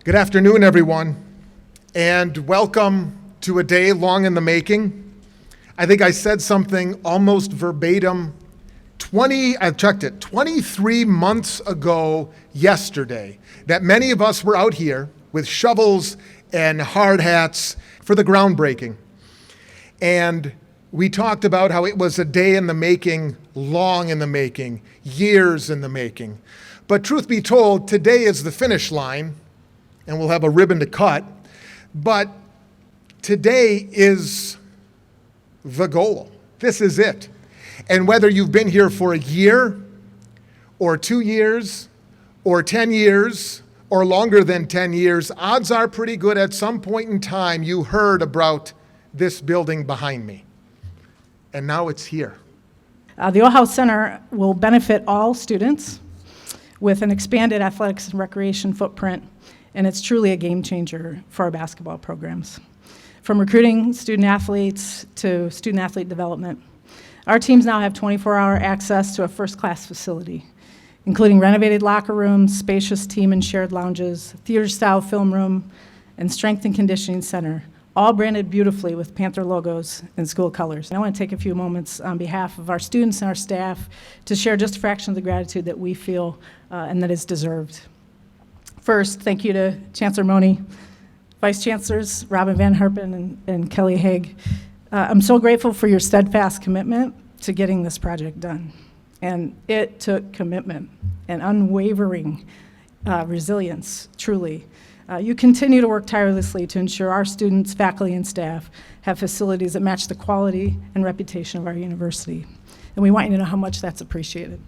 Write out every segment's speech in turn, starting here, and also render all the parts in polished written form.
Good afternoon, everyone, and welcome to a day long in the making. I think I said something almost verbatim 23 months ago yesterday, that many of us were out here with shovels and hard hats for the groundbreaking. And we talked about how it was a day in the making, long in the making, years in the making. But truth be told, today is the finish line, and we'll have a ribbon to cut. But today is the goal. This is it. And whether you've been here for a year, or 2 years, or 10 years, or longer than 10 years, odds are pretty good at some point in time you heard about this building behind me. And now it's here. The OHAU Center will benefit all students with an expanded athletics and recreation footprint, and it's truly a game changer for our basketball programs. From recruiting student athletes to student athlete development, our teams now have 24-hour access to a first-class facility, including renovated locker rooms, spacious team and shared lounges, theater-style film room, and strength and conditioning center, all branded beautifully with Panther logos and school colors. And I want to take a few moments on behalf of our students and our staff to share just a fraction of the gratitude that we feel and that is deserved. First, thank you to Chancellor Money, Vice Chancellors Robin Van Harpen and Kelly Haig. I'm so grateful for your steadfast commitment to getting this project done. And it took commitment and unwavering resilience, truly. You continue to work tirelessly to ensure our students, faculty, and staff have facilities that match the quality and reputation of our university. And we want you to know how much that's appreciated.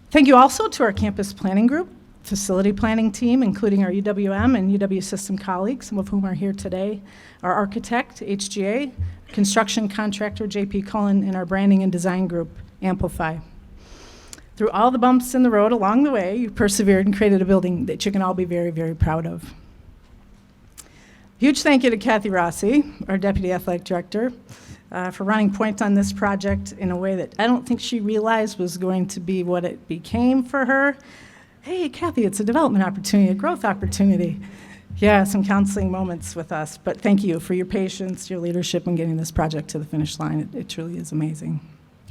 Thank you also to our campus planning group, facility planning team, including our UWM and UW system colleagues, some of whom are here today, our architect, HGA, construction contractor, JP Cullen, and our branding and design group, Amplify. Through all the bumps in the road along the way, you persevered and created a building that you can all be very, very proud of. Huge thank you to Kathy Rossi, our Deputy Athletic Director, for running point on this project in a way that I don't think she realized was going to be what it became for her. Hey, Kathy, it's a development opportunity, a growth opportunity. Yeah, some counseling moments with us, but thank you for your patience, your leadership in getting this project to the finish line. It truly is amazing.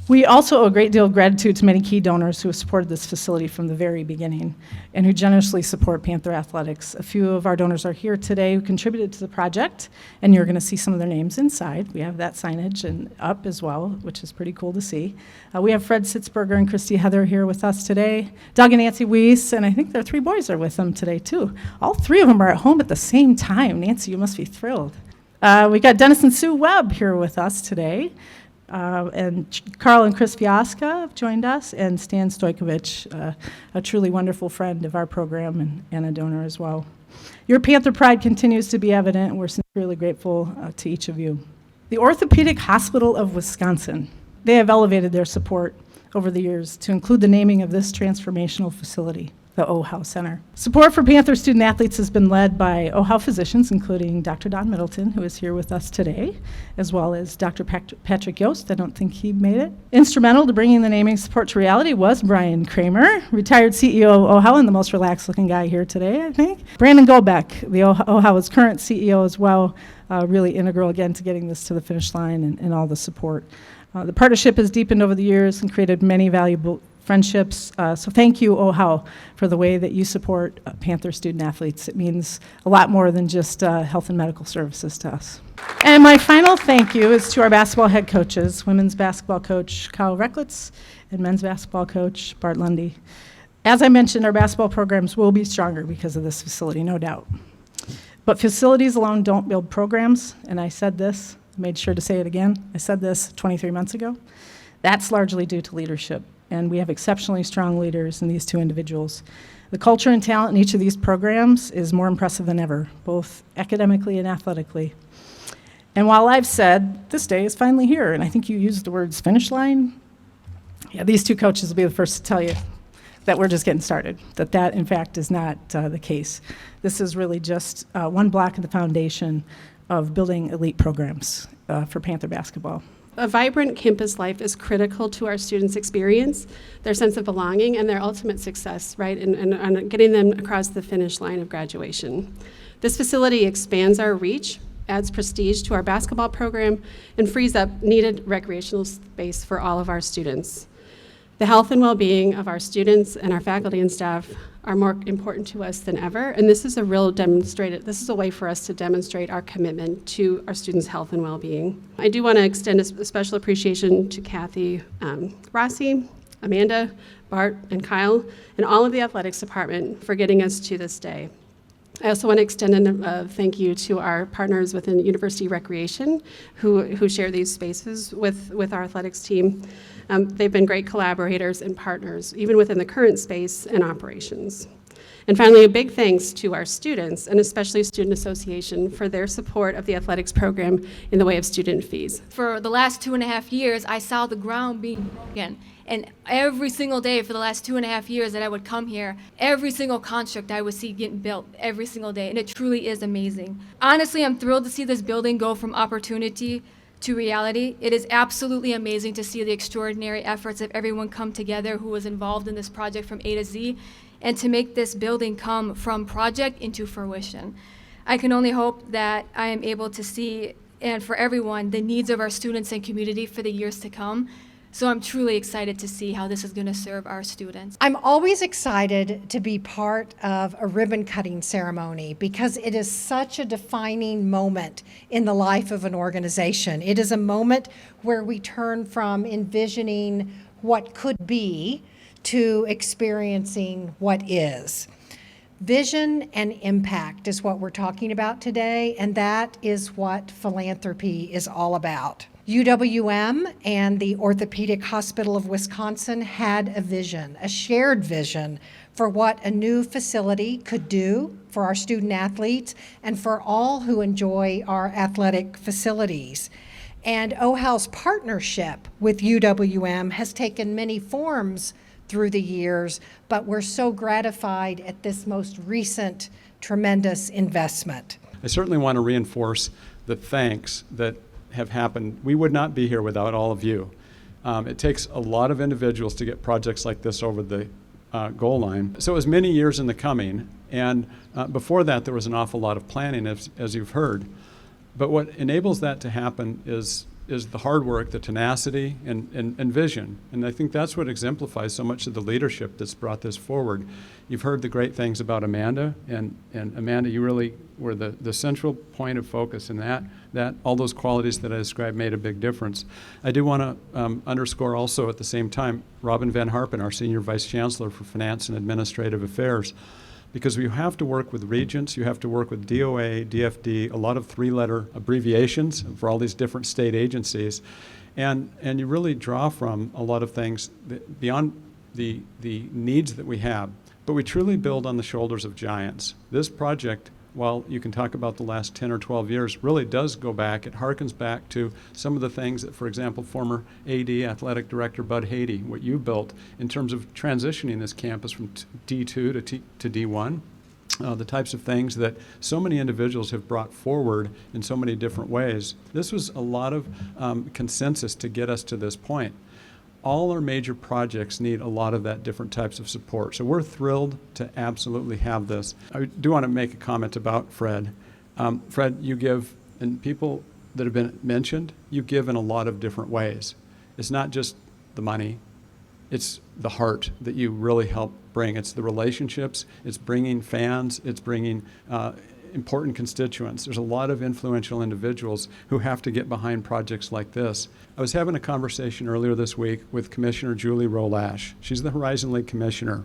We also owe a great deal of gratitude to many key donors who have supported this facility from the very beginning and who generously support Panther Athletics. A few of our donors are here today who contributed to the project, and you're going to see some of their names inside. We have that signage and up as well, which is pretty cool to see. We have Fred Sitzberger and Christy Heather here with us today. Doug and Nancy Weiss, and I think their 3 boys are with them today too. All 3 of them are at home at the same time. Nancy, you must be thrilled. We got Dennis and Sue Webb here with us today. And Carl and Chris Fiasca have joined us, and Stan Stojkovic, a truly wonderful friend of our program and a donor as well. Your Panther pride continues to be evident, and we're sincerely grateful to each of you. The Orthopaedic Hospital of Wisconsin, they have elevated their support over the years to include the naming of this transformational facility, the OHAU Center. Support for Panther student athletes has been led by OHAU physicians, including Dr. Don Middleton, who is here with us today, as well as Dr. Patrick Yost. I don't think he made it. Instrumental to bringing the naming support to reality was Brian Kramer, retired CEO of OHAU and the most relaxed looking guy here today, I think. Brandon Goldbeck, the OHAU's current CEO as well, really integral again to getting this to the finish line and all the support. The partnership has deepened over the years and created many valuable friendships. So thank you, OHAU, for the way that you support Panther student athletes. It means a lot more than just health and medical services to us. And my final thank you is to our basketball head coaches, women's basketball coach Kyle Recklitz and men's basketball coach Bart Lundy. As I mentioned, our basketball programs will be stronger because of this facility, no doubt. But facilities alone don't build programs, and I said this, made sure to say it again. I said this 23 months ago. That's largely due to leadership. And we have exceptionally strong leaders in these 2 individuals. The culture and talent in each of these programs is more impressive than ever, both academically and athletically. And while I've said this day is finally here, and I think you used the words finish line, yeah, these 2 coaches will be the first to tell you that we're just getting started, that in fact is not the case. This is really just one block of the foundation of building elite programs for Panther basketball. A vibrant campus life is critical to our students' experience, their sense of belonging, and their ultimate success, right, and getting them across the finish line of graduation. This facility expands our reach, adds prestige to our basketball program, and frees up needed recreational space for all of our students. The health and well-being of our students and our faculty and staff are more important to us than ever, and this is a way for us to demonstrate our commitment to our students' health and well-being. I do want to extend a special appreciation to Kathy Rossi, Amanda, Bart, and Kyle, and all of the athletics department for getting us to this day. I also want to extend a thank you to our partners within University Recreation who share these spaces with our athletics team. They've been great collaborators and partners, even within the current space and operations. And finally, a big thanks to our students, and especially Student Association, for their support of the athletics program in the way of student fees. For the last 2.5 years, I saw the ground being broken. And every single day for the last 2.5 years that I would come here, every single construct I would see getting built every single day. And it truly is amazing. Honestly, I'm thrilled to see this building go from opportunity to reality. It is absolutely amazing to see the extraordinary efforts of everyone come together who was involved in this project from A to Z, and to make this building come from project into fruition. I can only hope that I am able to see, and for everyone, the needs of our students and community for the years to come. So I'm truly excited to see how this is going to serve our students. I'm always excited to be part of a ribbon cutting ceremony because it is such a defining moment in the life of an organization. It is a moment where we turn from envisioning what could be to experiencing what is. Vision and impact is what we're talking about today, and that is what philanthropy is all about. UWM and the Orthopaedic Hospital of Wisconsin had a vision, a shared vision for what a new facility could do for our student athletes and for all who enjoy our athletic facilities. And OHAL's partnership with UWM has taken many forms through the years, but we're so gratified at this most recent tremendous investment. I certainly want to reinforce the thanks that have happened. We would not be here without all of you. It takes a lot of individuals to get projects like this over the goal line. So it was many years in the coming, and before that there was an awful lot of planning, as you've heard. But what enables that to happen is the hard work, the tenacity, and vision. And I think that's what exemplifies so much of the leadership that's brought this forward. You've heard the great things about Amanda, and Amanda, you really were the central point of focus in that all those qualities that I described made a big difference. I do want to underscore also at the same time Robin Van Harpen, our Senior Vice Chancellor for Finance and Administrative Affairs, because you have to work with regents, you have to work with DOA, DFD, a lot of three-letter abbreviations for all these different state agencies, and you really draw from a lot of things beyond the needs that we have. But we truly build on the shoulders of giants. This project, while you can talk about the last 10 or 12 years, really does go back. It harkens back to some of the things that, for example, former AD, Athletic Director Bud Haiti, what you built in terms of transitioning this campus from D2 to D1, the types of things that so many individuals have brought forward in so many different ways. This was a lot of consensus to get us to this point. All our major projects need a lot of that different types of support. So we're thrilled to absolutely have this. I do want to make a comment about Fred. Fred, you give, and people that have been mentioned, you give in a lot of different ways. It's not just the money, it's the heart that you really help bring. It's the relationships, it's bringing fans, it's bringing important constituents. There's a lot of influential individuals who have to get behind projects like this. I was having a conversation earlier this week with Commissioner Julie Rolash. She's the Horizon League Commissioner.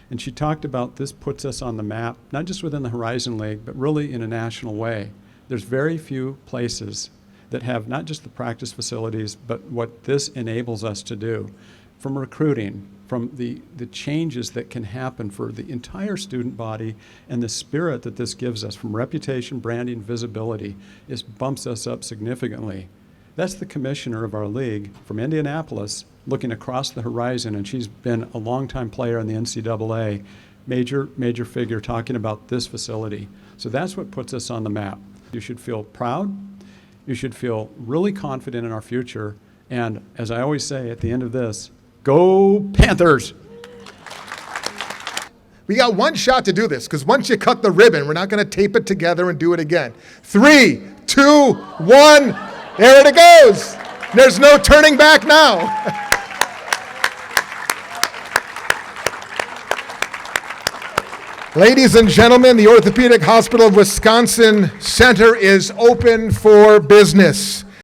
And she talked about this puts us on the map, not just within the Horizon League, but really in a national way. There's very few places that have not just the practice facilities, but what this enables us to do. From recruiting, from the changes that can happen for the entire student body, and the spirit that this gives us from reputation, branding, visibility, it bumps us up significantly. That's the commissioner of our league from Indianapolis looking across the horizon, and she's been a longtime player in the NCAA, major figure talking about this facility. So that's what puts us on the map. You should feel proud. You should feel really confident in our future. And as I always say at the end of this, go Panthers! We got one shot to do this, because once you cut the ribbon, we're not going to tape it together and do it again. 3, 2, 1, there it goes. There's no turning back now. Ladies and gentlemen, the Orthopaedic Hospital of Wisconsin Center is open for business.